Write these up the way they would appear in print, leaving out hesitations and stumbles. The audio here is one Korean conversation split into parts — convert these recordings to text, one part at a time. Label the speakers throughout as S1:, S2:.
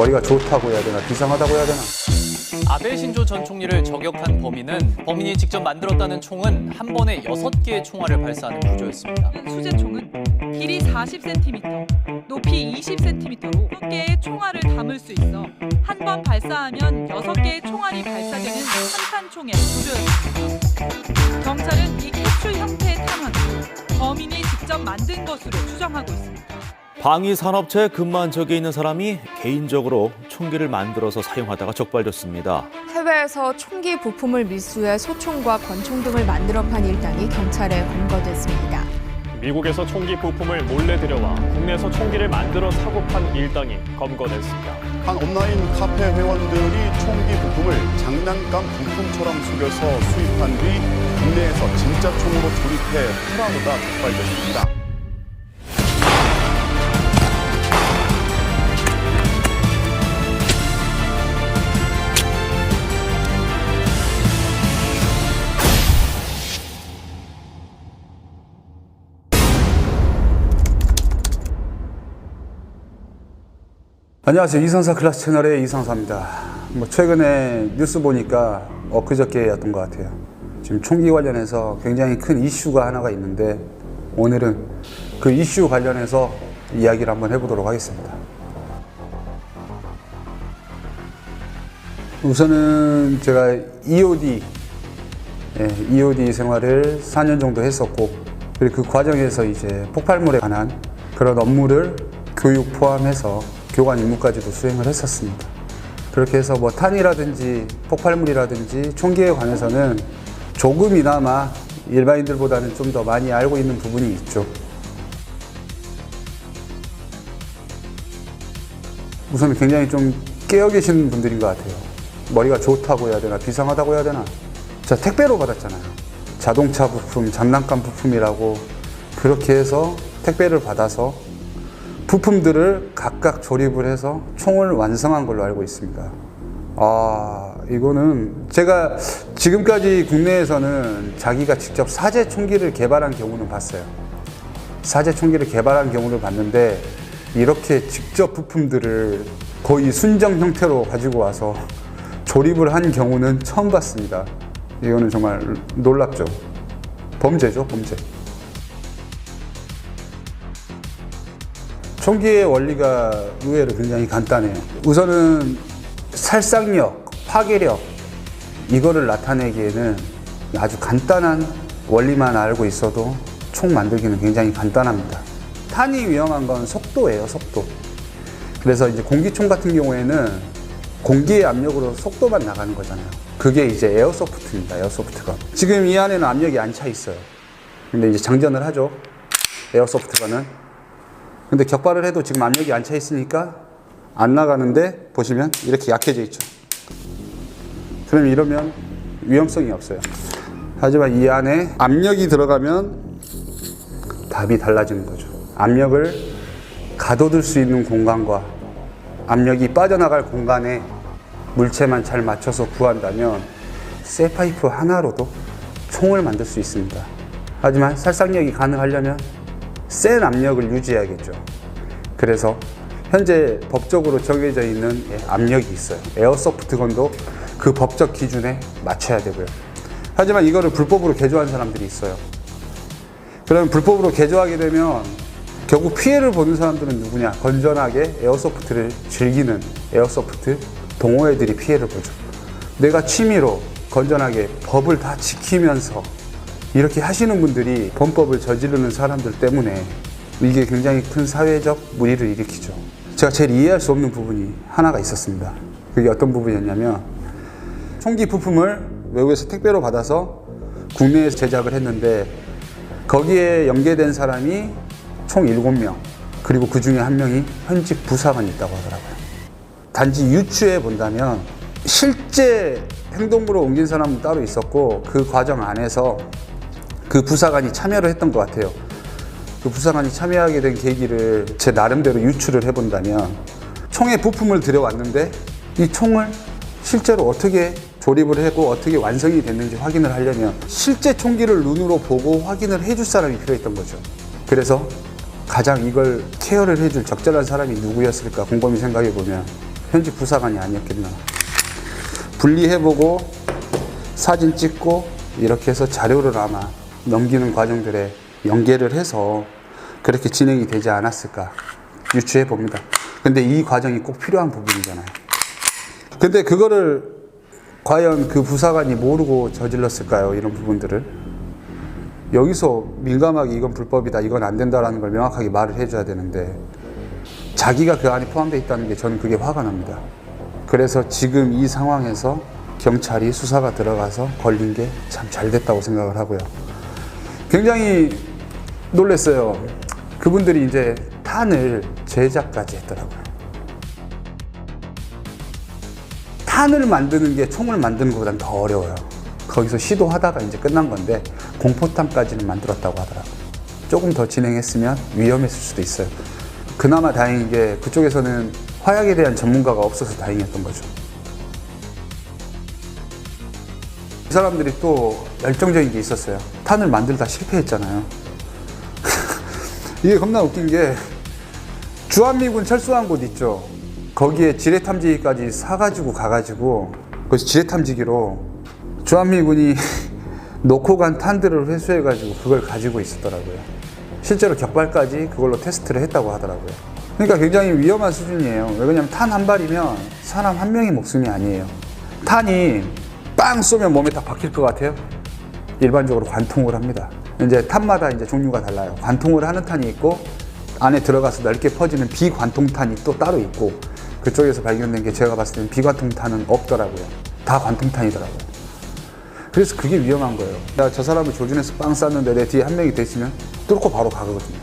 S1: 머리가 좋다고 해야 되나 비상하다고 해야 되나.
S2: 아베 신조 전 총리를 저격한 범인은 범인이 직접 만들었다는 총은 한 번에 6개의 총알을 발사하는 구조였습니다.
S3: 수제총은 길이 40cm, 높이 20cm로 2개의 총알을 담을 수 있어 한 번 발사하면 6개의 총알이 발사되는 산탄총의 구조였습니다. 경찰은 이 캡슐 형태의 탄환을 범인이 직접 만든 것으로 추정하고 있습니다.
S4: 방위 산업체에 근무한 적이 있는 사람이 개인적으로 총기를 만들어서 사용하다가 적발됐습니다.
S5: 해외에서 총기 부품을 밀수해 소총과 권총 등을 만들어 판 일당이 경찰에 검거됐습니다.
S6: 미국에서 총기 부품을 몰래 들여와 국내에서 총기를 만들어 사고 판 일당이 검거됐습니다.
S7: 한 온라인 카페 회원들이 총기 부품을 장난감 부품처럼 속여서 수입한 뒤 국내에서 진짜 총으로 조립해 팔아보다 적발됐습니다.
S1: 안녕하세요. 이상사 클래스 채널의 이상사입니다. 최근에 뉴스 보니까 엊그저께였던 것 같아요. 지금 총기 관련해서 굉장히 큰 이슈가 하나가 있는데 오늘은 그 이슈 관련해서 이야기를 한번 해보도록 하겠습니다. 우선은 제가 EOD 생활을 4년 정도 했었고, 그리고 그 과정에서 이제 폭발물에 관한 그런 업무를 교육 포함해서 교관 임무까지도 수행을 했었습니다. 그렇게 해서 탄이라든지 폭발물이라든지 총기에 관해서는 조금이나마 일반인들보다는 좀 더 많이 알고 있는 부분이 있죠. 우선 굉장히 좀 깨어 계신 분들인 것 같아요. 머리가 좋다고 해야 되나 비상하다고 해야 되나. 자, 택배로 받았잖아요. 자동차 부품, 장난감 부품이라고 그렇게 해서 택배를 받아서 부품들을 각각 조립을 해서 총을 완성한 걸로 알고 있습니다. 이거는 제가 지금까지 국내에서는 자기가 직접 사제 총기를 개발한 경우는 봤어요. 사제 총기를 개발한 경우를 봤는데 이렇게 직접 부품들을 거의 순정 형태로 가지고 와서 조립을 한 경우는 처음 봤습니다. 이거는 정말 놀랍죠. 범죄죠, 범죄. 총기의 원리가 의외로 굉장히 간단해요. 우선은 살상력, 파괴력 이거를 나타내기에는 아주 간단한 원리만 알고 있어도 총 만들기는 굉장히 간단합니다. 탄이 위험한 건 속도예요, 속도. 그래서 이제 공기총 같은 경우에는 공기의 압력으로 속도만 나가는 거잖아요. 그게 이제 에어소프트입니다, 에어소프트건. 지금 이 안에는 압력이 안 차 있어요. 근데 이제 장전을 하죠, 에어소프트건은. 근데 격발을 해도 지금 압력이 안 차 있으니까 안 나가는데 보시면 이렇게 약해져 있죠. 그럼 이러면 위험성이 없어요. 하지만 이 안에 압력이 들어가면 답이 달라지는 거죠. 압력을 가둬둘 수 있는 공간과 압력이 빠져나갈 공간에 물체만 잘 맞춰서 구한다면 쇠파이프 하나로도 총을 만들 수 있습니다. 하지만 살상력이 가능하려면 센 압력을 유지해야겠죠. 그래서 현재 법적으로 정해져 있는 압력이 있어요. 에어소프트건도 그 법적 기준에 맞춰야 되고요. 하지만 이거를 불법으로 개조한 사람들이 있어요. 그러면 불법으로 개조하게 되면 결국 피해를 보는 사람들은 누구냐? 건전하게 에어소프트를 즐기는 에어소프트 동호회들이 피해를 보죠. 내가 취미로 건전하게 법을 다 지키면서 이렇게 하시는 분들이 범법을 저지르는 사람들 때문에 이게 굉장히 큰 사회적 물의를 일으키죠. 제가 제일 이해할 수 없는 부분이 하나가 있었습니다. 그게 어떤 부분이었냐면 총기 부품을 외국에서 택배로 받아서 국내에서 제작을 했는데 거기에 연계된 사람이 총 7명, 그리고 그 중에 한 명이 현직 부사관이 있다고 하더라고요. 단지 유추해 본다면 실제 행동부로 옮긴 사람은 따로 있었고 그 과정 안에서 그 부사관이 참여를 했던 것 같아요. 그 부사관이 참여하게 된 계기를 제 나름대로 유추를 해본다면 총의 부품을 들여왔는데 이 총을 실제로 어떻게 조립을 하고 어떻게 완성이 됐는지 확인을 하려면 실제 총기를 눈으로 보고 확인을 해줄 사람이 필요했던 거죠. 그래서 가장 이걸 케어를 해줄 적절한 사람이 누구였을까 곰곰이 생각해 보면 현직 부사관이 아니었겠나. 분리해보고 사진 찍고 이렇게 해서 자료를 아마 넘기는 과정들에 연계를 해서 그렇게 진행이 되지 않았을까 유추해 봅니다. 근데 이 과정이 꼭 필요한 부분이잖아요. 근데 그거를 과연 그 부사관이 모르고 저질렀을까요? 이런 부분들을. 여기서 민감하게 이건 불법이다, 이건 안 된다라는 걸 명확하게 말을 해줘야 되는데 자기가 그 안에 포함되어 있다는 게 저는 그게 화가 납니다. 그래서 지금 이 상황에서 경찰이 수사가 들어가서 걸린 게 참 잘 됐다고 생각을 하고요. 굉장히 놀랐어요. 그분들이 이제 탄을 제작까지 했더라고요. 탄을 만드는 게 총을 만드는 것보다는 더 어려워요. 거기서 시도하다가 이제 끝난 건데 공포탄까지는 만들었다고 하더라고요. 조금 더 진행했으면 위험했을 수도 있어요. 그나마 다행인 게 그쪽에서는 화약에 대한 전문가가 없어서 다행이었던 거죠. 이 사람들이 또 열정적인 게 있었어요. 탄을 만들다 실패했잖아요. 이게 겁나 웃긴 게 주한미군 철수한 곳 있죠. 거기에 지뢰탐지기까지 사가지고 가가지고 거기서 지뢰탐지기로 주한미군이 놓고 간 탄들을 회수해가지고 그걸 가지고 있었더라고요. 실제로 격발까지 그걸로 테스트를 했다고 하더라고요. 그러니까 굉장히 위험한 수준이에요. 왜냐면 탄 한 발이면 사람 한 명의 목숨이 아니에요. 탄이 빵 쏘면 몸에 딱 박힐 것 같아요. 일반적으로 관통을 합니다. 이제 탄마다 이제 종류가 달라요. 관통을 하는 탄이 있고 안에 들어가서 넓게 퍼지는 비관통탄이 또 따로 있고 그쪽에서 발견된 게 제가 봤을 때는 비관통탄은 없더라고요. 다 관통탄이더라고요. 그래서 그게 위험한 거예요. 내가 저 사람을 조준해서 빵 쐈는데 내 뒤에 한 명이 돼 있으면 뚫고 바로 가거든요.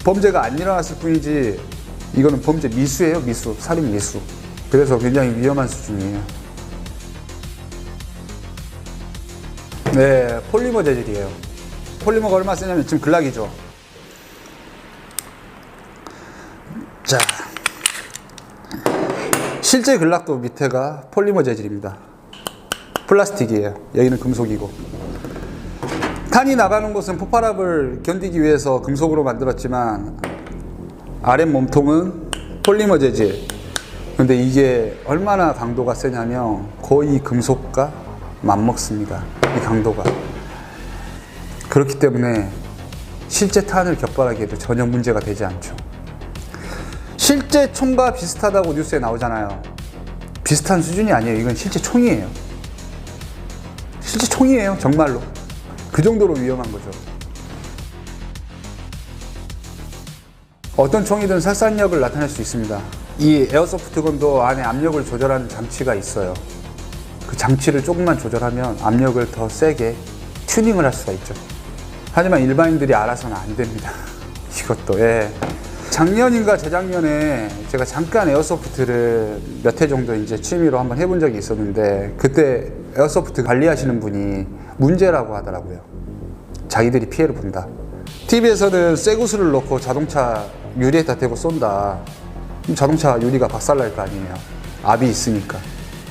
S1: 범죄가 안 일어났을 뿐이지 이거는 범죄 미수예요. 미수. 살인 미수. 그래서 굉장히 위험한 수준이에요. 네, 폴리머 재질이에요. 폴리머가 얼마나 세냐면 지금 글락이죠. 자, 실제 글락도 밑에가 폴리머 재질입니다. 플라스틱이에요. 여기는 금속이고. 탄이 나가는 곳은 폭발압을 견디기 위해서 금속으로 만들었지만 아랫 몸통은 폴리머 재질. 근데 이게 얼마나 강도가 세냐면 거의 금속과 맞먹습니다. 이 강도가. 그렇기 때문에 실제 탄을 격발하기에도 전혀 문제가 되지 않죠. 실제 총과 비슷하다고 뉴스에 나오잖아요. 비슷한 수준이 아니에요. 이건 실제 총이에요. 실제 총이에요. 정말로. 그 정도로 위험한 거죠. 어떤 총이든 살상력을 나타낼 수 있습니다. 이 에어소프트건도 안에 압력을 조절하는 장치가 있어요. 그 장치를 조금만 조절하면 압력을 더 세게 튜닝을 할 수가 있죠. 하지만 일반인들이 알아서는 안 됩니다. 이것도. 예. 작년인가 재작년에 제가 잠깐 에어소프트를 몇 회 정도 이제 취미로 한번 해본 적이 있었는데 그때 에어소프트 관리하시는 분이 문제라고 하더라고요. 자기들이 피해를 본다. TV에서는 쇠구슬을 넣고 자동차 유리에다 대고 쏜다. 그럼 자동차 유리가 박살날 거 아니에요. 압이 있으니까.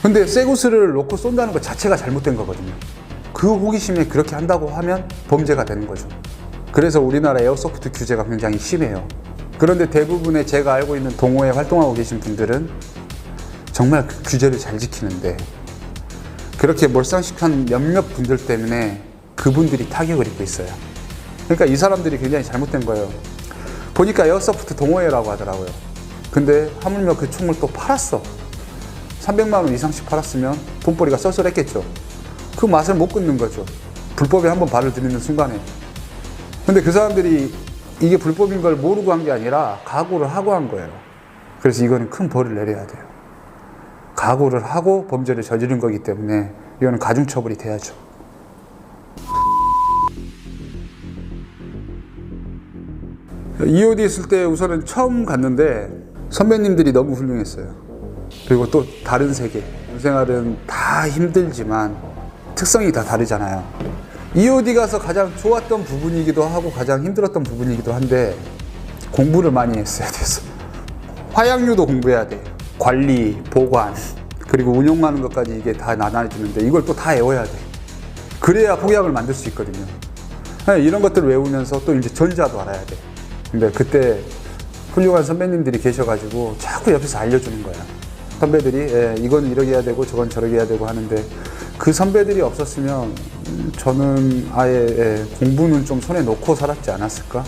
S1: 근데 쇠구슬을 놓고 쏜다는 것 자체가 잘못된 거거든요. 그 호기심에 그렇게 한다고 하면 범죄가 되는 거죠. 그래서 우리나라 에어소프트 규제가 굉장히 심해요. 그런데 대부분의 제가 알고 있는 동호회 활동하고 계신 분들은 정말 그 규제를 잘 지키는데 그렇게 몰상식한 몇몇 분들 때문에 그분들이 타격을 입고 있어요. 그러니까 이 사람들이 굉장히 잘못된 거예요. 보니까 에어소프트 동호회라고 하더라고요. 근데 하물며 그 총을 또 팔았어. 300만 원 이상씩 팔았으면 돈벌이가 쏠쏠했겠죠. 그 맛을 못 끊는 거죠. 불법에 한번 발을 들이는 순간에. 근데 그 사람들이 이게 불법인 걸 모르고 한 게 아니라 각오를 하고 한 거예요. 그래서 이거는 큰 벌을 내려야 돼요. 각오를 하고 범죄를 저지른 거기 때문에 이거는 가중처벌이 돼야죠. EOD 있을 때 우선은 처음 갔는데 선배님들이 너무 훌륭했어요. 그리고 또 다른 세계. 생활은 다 힘들지만 특성이 다 다르잖아요. EOD 가서 가장 좋았던 부분이기도 하고 가장 힘들었던 부분이기도 한데 공부를 많이 했어야 돼서 화약류도 공부해야 돼. 관리, 보관, 그리고 운영하는 것까지 이게 다 나눠지는데 이걸 또 다 외워야 돼. 그래야 폭약을 만들 수 있거든요. 이런 것들을 외우면서 또 이제 전자도 알아야 돼. 근데 그때 훌륭한 선배님들이 계셔가지고 자꾸 옆에서 알려주는 거야. 선배들이 이건 이렇게 해야 되고 저건 저렇게 해야 되고 하는데 그 선배들이 없었으면 저는 아예 공부는 좀 손에 놓고 살았지 않았을까?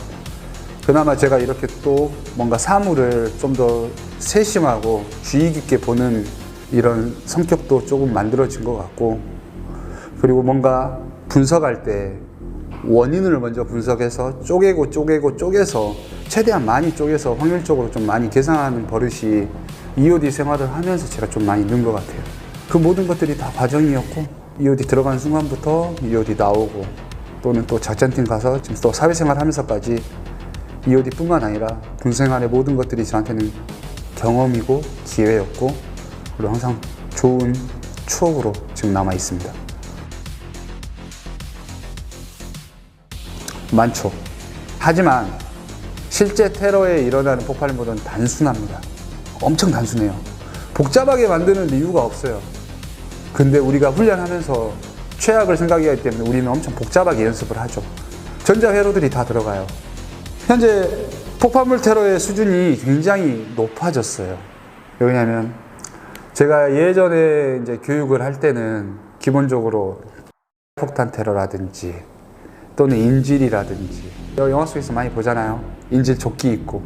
S1: 그나마 제가 이렇게 또 뭔가 사물을 좀 더 세심하고 주의 깊게 보는 이런 성격도 조금 만들어진 것 같고, 그리고 뭔가 분석할 때 원인을 먼저 분석해서 쪼개서 최대한 많이 쪼개서 확률적으로 좀 많이 계산하는 버릇이 EOD 생활을 하면서 제가 좀 많이 는 것 같아요. 그 모든 것들이 다 과정이었고, EOD 들어가는 순간부터 EOD 나오고, 또는 또 작전팀 가서 지금 또 사회생활 하면서까지 EOD뿐만 아니라 군생활의 모든 것들이 저한테는 경험이고 기회였고, 그리고 항상 좋은 추억으로 지금 남아 있습니다. 많죠. 하지만 실제 테러에 일어나는 폭발물은 단순합니다. 엄청 단순해요. 복잡하게 만드는 이유가 없어요. 근데 우리가 훈련하면서 최악을 생각해야 하기 때문에 우리는 엄청 복잡하게 연습을 하죠. 전자회로들이 다 들어가요. 현재 폭발물 테러의 수준이 굉장히 높아졌어요. 왜냐하면 제가 예전에 이제 교육을 할 때는 기본적으로 폭탄 테러라든지 또는 인질이라든지 영화 속에서 많이 보잖아요. 인질 조끼 입고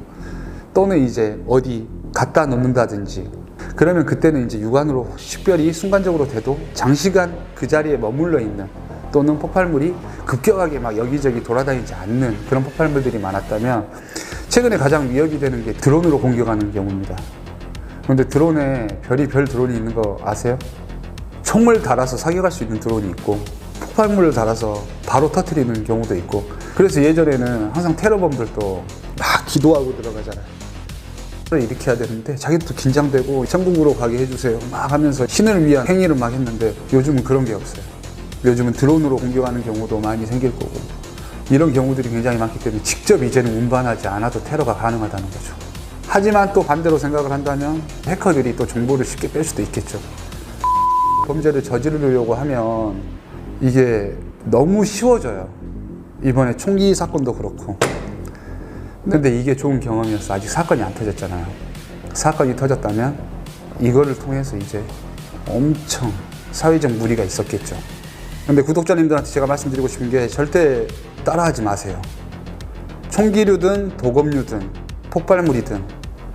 S1: 또는 이제 어디 갖다 놓는다든지, 그러면 그때는 이제 육안으로 식별이 순간적으로 돼도 장시간 그 자리에 머물러 있는, 또는 폭발물이 급격하게 막 여기저기 돌아다니지 않는 그런 폭발물들이 많았다면, 최근에 가장 위협이 되는 게 드론으로 공격하는 경우입니다. 그런데 드론에 별의별 드론이 있는 거 아세요? 총을 달아서 사격할 수 있는 드론이 있고, 폭발물을 달아서 바로 터뜨리는 경우도 있고, 그래서 예전에는 항상 테러범들도 막 기도하고 들어가잖아요. 이렇게 해야 되는데 자기도 긴장되고 천국으로 가게 해주세요 막 하면서 신을 위한 행위를 막 했는데, 요즘은 그런 게 없어요. 요즘은 드론으로 공격하는 경우도 많이 생길 거고, 이런 경우들이 굉장히 많기 때문에 직접 이제는 운반하지 않아도 테러가 가능하다는 거죠. 하지만 또 반대로 생각을 한다면 해커들이 또 정보를 쉽게 뺄 수도 있겠죠. 범죄를 저지르려고 하면 이게 너무 쉬워져요. 이번에 총기 사건도 그렇고. 근데 이게 좋은 경험이었어. 아직 사건이 안 터졌잖아요. 사건이 터졌다면 이거를 통해서 이제 엄청 사회적 무리가 있었겠죠. 근데 구독자님들한테 제가 말씀드리고 싶은 게, 절대 따라하지 마세요. 총기류든 도검류든 폭발물이든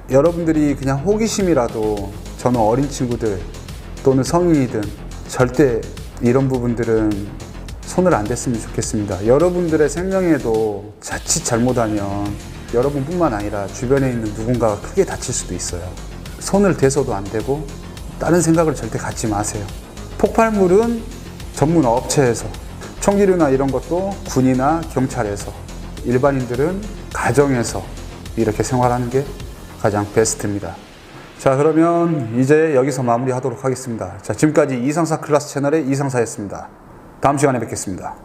S1: 여러분들이 그냥 호기심이라도, 저는 어린 친구들 또는 성인이든 절대 이런 부분들은 손을 안 댔으면 좋겠습니다. 여러분들의 생명에도 자칫 잘못하면 여러분뿐만 아니라 주변에 있는 누군가가 크게 다칠 수도 있어요. 손을 대서도 안 되고 다른 생각을 절대 갖지 마세요. 폭발물은 전문 업체에서, 총기류나 이런 것도 군이나 경찰에서, 일반인들은 가정에서 이렇게 생활하는 게 가장 베스트입니다. 자, 그러면 이제 여기서 마무리하도록 하겠습니다. 자, 지금까지 이상사 클라스 채널의 이상사였습니다. 다음 시간에 뵙겠습니다.